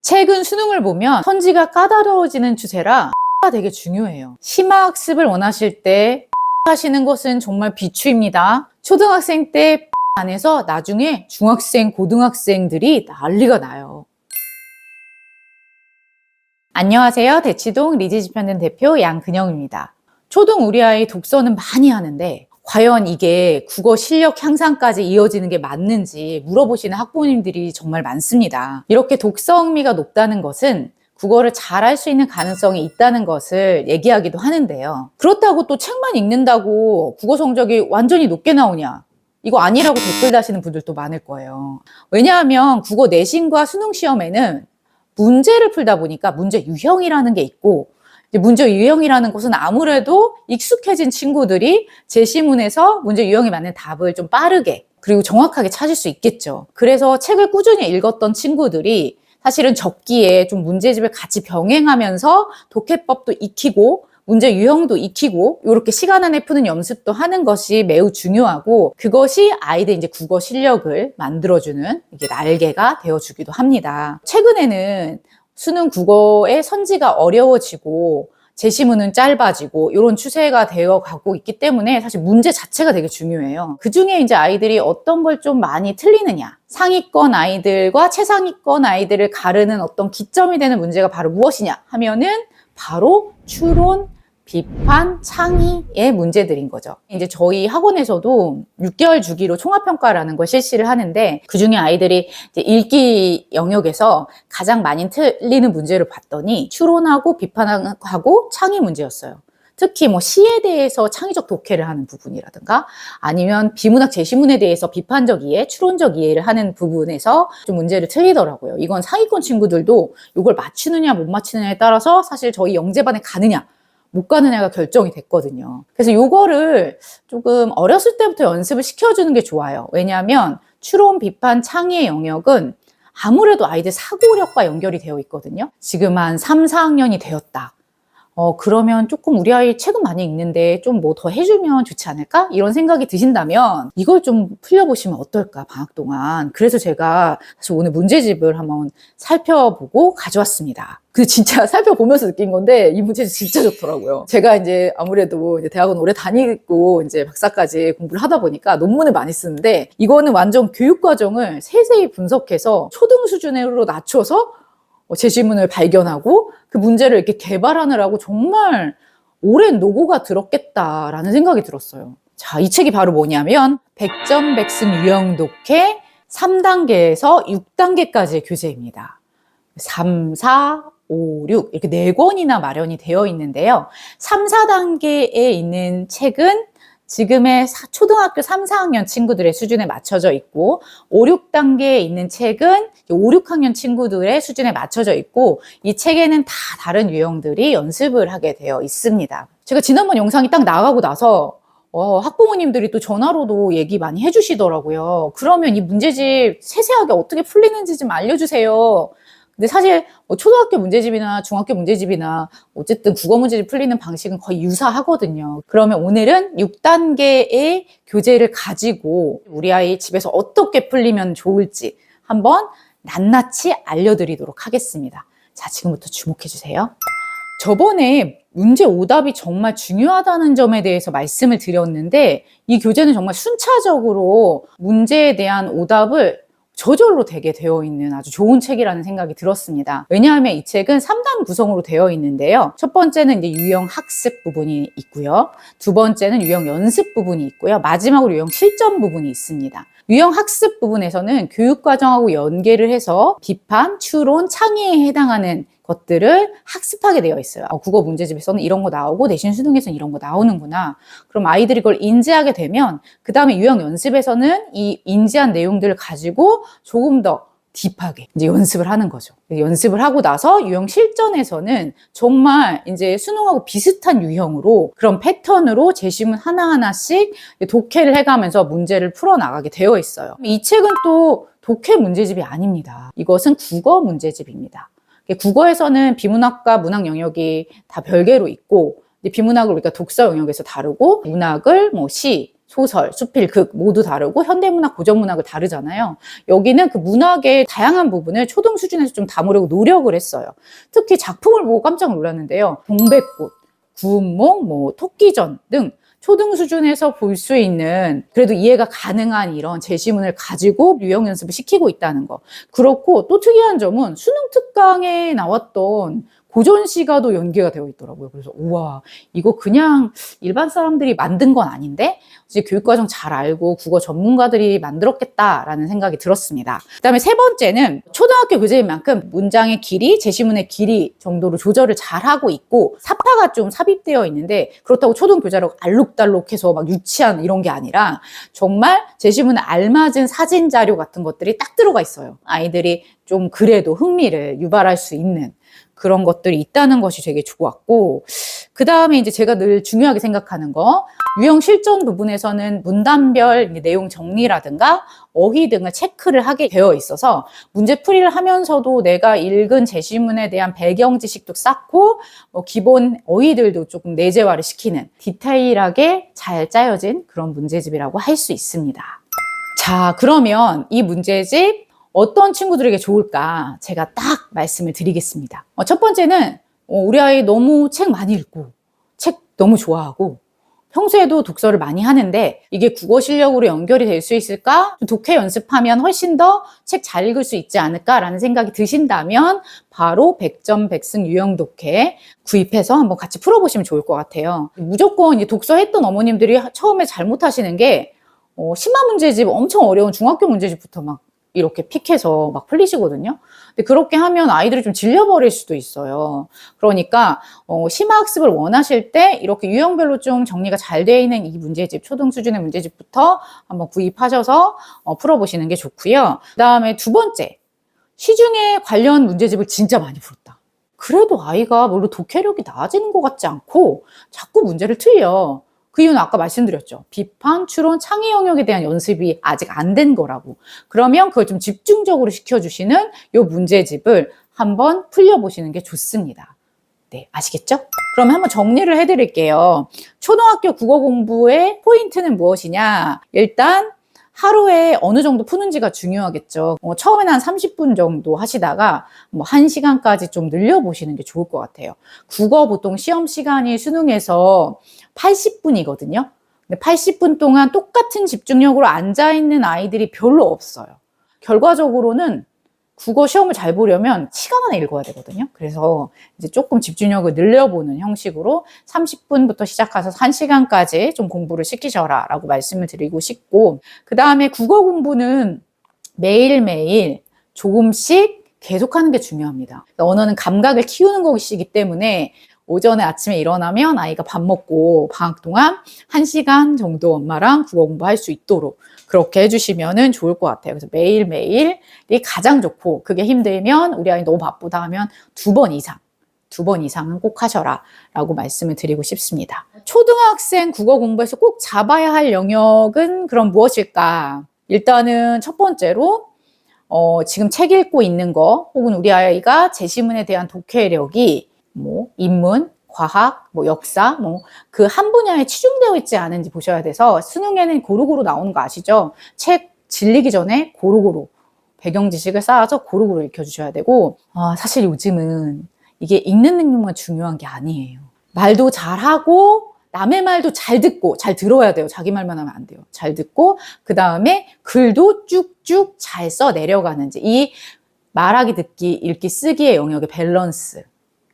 최근 수능을 보면 선지가 까다로워지는 추세라 가 되게 중요해요. 심화학습을 원하실 때 하시는 것은 정말 비추입니다. 초등학생 때 안에서 나중에 중학생, 고등학생들이 난리가 나요. 안녕하세요. 대치동 리지집현된 대표 양근영입니다. 초등 우리 아이 독서는 많이 하는데 과연 이게 국어 실력 향상까지 이어지는 게 맞는지 물어보시는 학부모님들이 정말 많습니다. 이렇게 독서 흥미가 높다는 것은 국어를 잘할 수 있는 가능성이 있다는 것을 얘기하기도 하는데요. 그렇다고 또 책만 읽는다고 국어 성적이 완전히 높게 나오냐? 이거 아니라고 댓글 다시는 분들도 많을 거예요. 왜냐하면 국어 내신과 수능 시험에는 문제를 풀다 보니까 문제 유형이라는 게 있고, 문제 유형이라는 것은 아무래도 익숙해진 친구들이 제시문에서 문제 유형에 맞는 답을 좀 빠르게 그리고 정확하게 찾을 수 있겠죠. 그래서 책을 꾸준히 읽었던 친구들이 사실은 적기에 좀 문제집을 같이 병행하면서 독해법도 익히고 문제 유형도 익히고 이렇게 시간 안에 푸는 연습도 하는 것이 매우 중요하고, 그것이 아이들 이제 국어 실력을 만들어주는 이게 날개가 되어주기도 합니다. 최근에는 수능 국어의 선지가 어려워지고 제시문은 짧아지고 이런 추세가 되어 가고 있기 때문에 사실 문제 자체가 되게 중요해요. 그 중에 이제 아이들이 어떤 걸 좀 많이 틀리느냐, 상위권 아이들과 최상위권 아이들을 가르는 어떤 기점이 되는 문제가 바로 무엇이냐 하면은 바로 추론, 비판, 창의의 문제들인 거죠. 이제 저희 학원에서도 6개월 주기로 총합평가라는 걸 실시를 하는데, 그중에 아이들이 이제 읽기 영역에서 가장 많이 틀리는 문제를 봤더니 추론하고 비판하고 창의 문제였어요. 특히 뭐 시에 대해서 창의적 독해를 하는 부분이라든가 아니면 비문학 제시문에 대해서 비판적 이해, 추론적 이해를 하는 부분에서 좀 문제를 틀리더라고요. 이건 상위권 친구들도 이걸 맞추느냐 못 맞추느냐에 따라서 사실 저희 영재반에 가느냐 못 가느냐가 결정이 됐거든요. 그래서 요거를 조금 어렸을 때부터 연습을 시켜주는 게 좋아요. 왜냐하면 추론, 비판, 창의의 영역은 아무래도 아이들 사고력과 연결이 되어 있거든요. 지금 한 3, 4학년이 되었다. 그러면 조금 우리 아이 책은 많이 읽는데 좀 뭐 더 해주면 좋지 않을까? 이런 생각이 드신다면 이걸 좀 풀려보시면 어떨까, 방학 동안. 그래서 제가 사실 오늘 문제집을 한번 살펴보고 가져왔습니다. 근데 진짜 살펴보면서 느낀 건데 이 문제집 진짜 좋더라고요. 제가 이제 아무래도 이제 대학원 오래 다니고 이제 박사까지 공부를 하다 보니까 논문을 많이 쓰는데, 이거는 완전 교육 과정을 세세히 분석해서 초등 수준으로 낮춰서 제시문을 발견하고 그 문제를 이렇게 개발하느라고 정말 오랜 노고가 들었겠다라는 생각이 들었어요. 자, 이 책이 바로 뭐냐면 100점 100승 유형 독해 3단계에서 6단계까지의 교재입니다. 3, 4, 5, 6 이렇게 4권이나 마련이 되어 있는데요. 3, 4단계에 있는 책은 지금의 초등학교 3, 4학년 친구들의 수준에 맞춰져 있고, 5, 6단계에 있는 책은 5, 6학년 친구들의 수준에 맞춰져 있고, 이 책에는 다 다른 유형들이 연습을 하게 되어 있습니다. 제가 지난번 영상이 딱 나가고 나서 학부모님들이 또 전화로도 얘기 많이 해주시더라고요. 그러면 이 문제집 세세하게 어떻게 풀리는지 좀 알려주세요. 근데 사실 초등학교 문제집이나 중학교 문제집이나 어쨌든 국어 문제집 풀리는 방식은 거의 유사하거든요. 그러면 오늘은 6단계의 교재를 가지고 우리 아이 집에서 어떻게 풀리면 좋을지 한번 낱낱이 알려드리도록 하겠습니다. 자, 지금부터 주목해 주세요. 저번에 문제 오답이 정말 중요하다는 점에 대해서 말씀을 드렸는데, 이 교재는 정말 순차적으로 문제에 대한 오답을 저절로 되게 되어 있는 아주 좋은 책이라는 생각이 들었습니다. 왜냐하면 이 책은 3단 구성으로 되어 있는데요. 첫 번째는 이제 유형 학습 부분이 있고요. 두 번째는 유형 연습 부분이 있고요. 마지막으로 유형 실전 부분이 있습니다. 유형 학습 부분에서는 교육과정하고 연계를 해서 비판, 추론, 창의에 해당하는 것들을 학습하게 되어 있어요. 국어 문제집에서는 이런 거 나오고 내신 수능에서는 이런 거 나오는구나. 그럼 아이들이 그걸 인지하게 되면 그 다음에 유형 연습에서는 이 인지한 내용들을 가지고 조금 더 딥하게 이제 연습을 하는 거죠. 연습을 하고 나서 유형 실전에서는 정말 이제 수능하고 비슷한 유형으로 그런 패턴으로 제시문 하나하나씩 독해를 해가면서 문제를 풀어나가게 되어 있어요. 이 책은 또 독해 문제집이 아닙니다. 이것은 국어 문제집입니다. 국어에서는 비문학과 문학 영역이 다 별개로 있고, 비문학을 우리가 독서 영역에서 다루고, 문학을 뭐 시, 소설, 수필, 극 모두 다르고 현대문학, 고전문학을 다르잖아요. 여기는 그 문학의 다양한 부분을 초등 수준에서 좀 담으려고 노력을 했어요. 특히 작품을 보고 깜짝 놀랐는데요. 동백꽃, 구운목, 토끼전 등 초등 수준에서 볼 수 있는 그래도 이해가 가능한 이런 제시문을 가지고 유형 연습을 시키고 있다는 거. 그렇고 또 특이한 점은 수능 특강에 나왔던 고전시가도 연계가 되어 있더라고요. 그래서 우와, 이거 그냥 일반 사람들이 만든 건 아닌데 이제 교육과정 잘 알고 국어 전문가들이 만들었겠다라는 생각이 들었습니다. 그다음에 세 번째는 초등학교 교재인 만큼 문장의 길이, 제시문의 길이 정도로 조절을 잘 하고 있고 사파가 좀 삽입되어 있는데 그렇다고 초등 교재로 알록달록해서 막 유치한 이런 게 아니라 정말 제시문에 알맞은 사진 자료 같은 것들이 딱 들어가 있어요. 아이들이 좀 그래도 흥미를 유발할 수 있는 그런 것들이 있다는 것이 되게 좋았고, 그 다음에 이제 제가 늘 중요하게 생각하는 거, 유형 실전 부분에서는 문단별 내용 정리라든가 어휘 등을 체크를 하게 되어 있어서 문제풀이를 하면서도 내가 읽은 제시문에 대한 배경 지식도 쌓고 기본 어휘들도 조금 내재화를 시키는 디테일하게 잘 짜여진 그런 문제집이라고 할 수 있습니다. 자, 그러면 이 문제집 어떤 친구들에게 좋을까 제가 딱 말씀을 드리겠습니다. 첫 번째는 우리 아이 너무 책 많이 읽고 책 너무 좋아하고 평소에도 독서를 많이 하는데 이게 국어 실력으로 연결이 될 수 있을까? 독해 연습하면 훨씬 더 책 잘 읽을 수 있지 않을까라는 생각이 드신다면 바로 100점 100승 유형 독해 구입해서 한번 같이 풀어보시면 좋을 것 같아요. 무조건 이제 독서했던 어머님들이 처음에 잘못하시는 게 심화 문제집, 엄청 어려운 중학교 문제집부터 막 이렇게 픽해서 막 풀리시거든요. 근데 그렇게 하면 아이들이 좀 질려버릴 수도 있어요. 그러니까 심화학습을 원하실 때 이렇게 유형별로 좀 정리가 잘 되어 있는 이 문제집, 초등 수준의 문제집부터 한번 구입하셔서 풀어보시는 게 좋고요. 그다음에 두 번째, 시중에 관련 문제집을 진짜 많이 풀었다. 그래도 아이가 별로 독해력이 나아지는 것 같지 않고 자꾸 문제를 틀려. 그 이유는 아까 말씀드렸죠. 비판, 추론, 창의 영역에 대한 연습이 아직 안 된 거라고. 그러면 그걸 좀 집중적으로 시켜주시는 이 문제집을 한번 풀려보시는 게 좋습니다. 네, 아시겠죠? 그러면 한번 정리를 해드릴게요. 초등학교 국어 공부의 포인트는 무엇이냐? 일단 하루에 어느 정도 푸는지가 중요하겠죠. 처음에는 한 30분 정도 하시다가 1시간까지 좀 늘려보시는 게 좋을 것 같아요. 국어 보통 시험 시간이 수능에서 80분이거든요. 근데 80분 동안 똑같은 집중력으로 앉아있는 아이들이 별로 없어요. 결과적으로는 국어 시험을 잘 보려면 시간 안에 읽어야 되거든요. 그래서 이제 조금 집중력을 늘려보는 형식으로 30분부터 시작해서 1시간까지 좀 공부를 시키셔라 라고 말씀을 드리고 싶고, 그 다음에 국어 공부는 매일매일 조금씩 계속하는 게 중요합니다. 언어는 감각을 키우는 것이기 때문에 오전에 아침에 일어나면 아이가 밥 먹고 방학 동안 1시간 정도 엄마랑 국어 공부할 수 있도록 그렇게 해주시면 좋을 것 같아요. 그래서 매일매일이 가장 좋고, 그게 힘들면 우리 아이 너무 바쁘다 하면 2번 이상은 꼭 하셔라 라고 말씀을 드리고 싶습니다. 초등학생 국어 공부에서 꼭 잡아야 할 영역은 그럼 무엇일까? 일단은 첫 번째로 지금 책 읽고 있는 거, 혹은 우리 아이가 제시문에 대한 독해력이 인문, 과학, 역사, 그 한 분야에 치중되어 있지 않은지 보셔야 돼서, 수능에는 고루고루 나오는 거 아시죠? 책 질리기 전에 고루고루 배경 지식을 쌓아서 고루고루 읽혀주셔야 되고, 사실 요즘은 이게 읽는 능력만 중요한 게 아니에요. 말도 잘하고 남의 말도 잘 듣고, 잘 들어야 돼요. 자기 말만 하면 안 돼요. 잘 듣고, 그 다음에 글도 쭉쭉 잘 써 내려가는지, 이 말하기, 듣기, 읽기, 쓰기의 영역의 밸런스,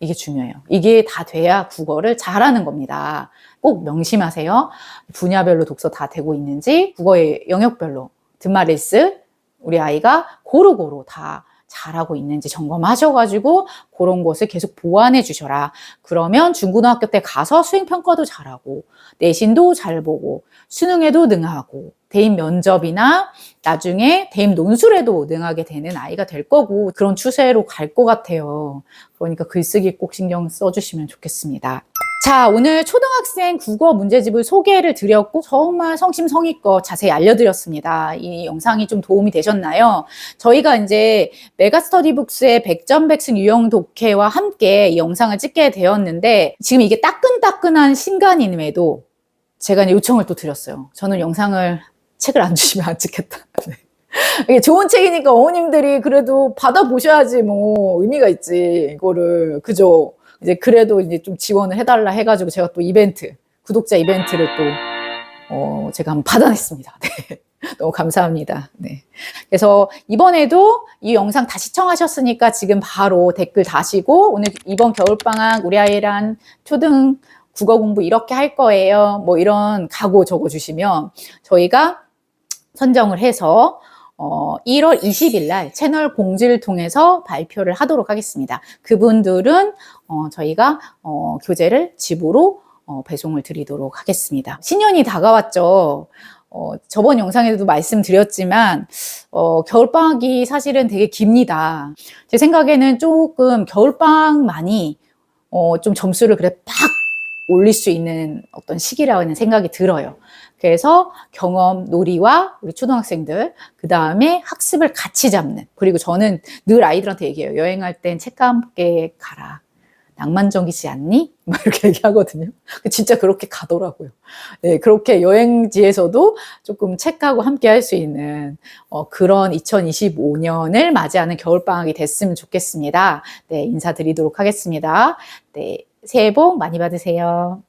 이게 중요해요. 이게 다 돼야 국어를 잘하는 겁니다. 꼭 명심하세요. 분야별로 독서 다 되고 있는지, 국어의 영역별로 드마릴스 우리 아이가 고루고루 다 잘하고 있는지 점검하셔가지고 그런 것을 계속 보완해 주셔라. 그러면 중고등학교 때 가서 수행평가도 잘하고 내신도 잘 보고 수능에도 능하고 대입 면접이나 나중에 대입 논술에도 능하게 되는 아이가 될 거고, 그런 추세로 갈 것 같아요. 그러니까 글쓰기 꼭 신경 써주시면 좋겠습니다. 자, 오늘 초등학생 국어 문제집을 소개를 드렸고 정말 성심성의껏 자세히 알려드렸습니다. 이 영상이 좀 도움이 되셨나요? 저희가 이제 메가스터디북스의 100점 100승 유형 독해와 함께 이 영상을 찍게 되었는데, 지금 이게 따끈따끈한 신간임에도 제가 요청을 또 드렸어요. 저는 영상을 책을 안 주시면 안 찍겠다. 네. 이게 좋은 책이니까 어머님들이 그래도 받아보셔야지 뭐 의미가 있지, 이거를. 그죠? 이제 그래도 이제 좀 지원을 해달라 해가지고 제가 또 구독자 이벤트를 또, 제가 한번 받아냈습니다. 네. 너무 감사합니다. 네. 그래서 이번에도 이 영상 다 시청하셨으니까 지금 바로 댓글 다시고, 오늘 이번 겨울방학 우리 아이랑 초등 국어 공부 이렇게 할 거예요. 뭐 이런 각오 적어주시면 저희가 선정을 해서 1월 20일 날 채널 공지를 통해서 발표를 하도록 하겠습니다. 그분들은 저희가 교재를 집으로 배송을 드리도록 하겠습니다. 신년이 다가왔죠. 저번 영상에도 말씀드렸지만 겨울방학이 사실은 되게 깁니다. 제 생각에는 조금 겨울방학만이 좀 점수를 그래 팍 올릴 수 있는 어떤 시기라는 생각이 들어요. 그래서 경험 놀이와 우리 초등학생들, 그 다음에 학습을 같이 잡는. 그리고 저는 늘 아이들한테 얘기해요. 여행할 땐 책과 함께 가라. 낭만적이지 않니? 막 이렇게 얘기하거든요. 진짜 그렇게 가더라고요. 네, 그렇게 여행지에서도 조금 책하고 함께 할 수 있는 그런 2025년을 맞이하는 겨울방학이 됐으면 좋겠습니다. 네, 인사드리도록 하겠습니다. 네, 새해 복 많이 받으세요.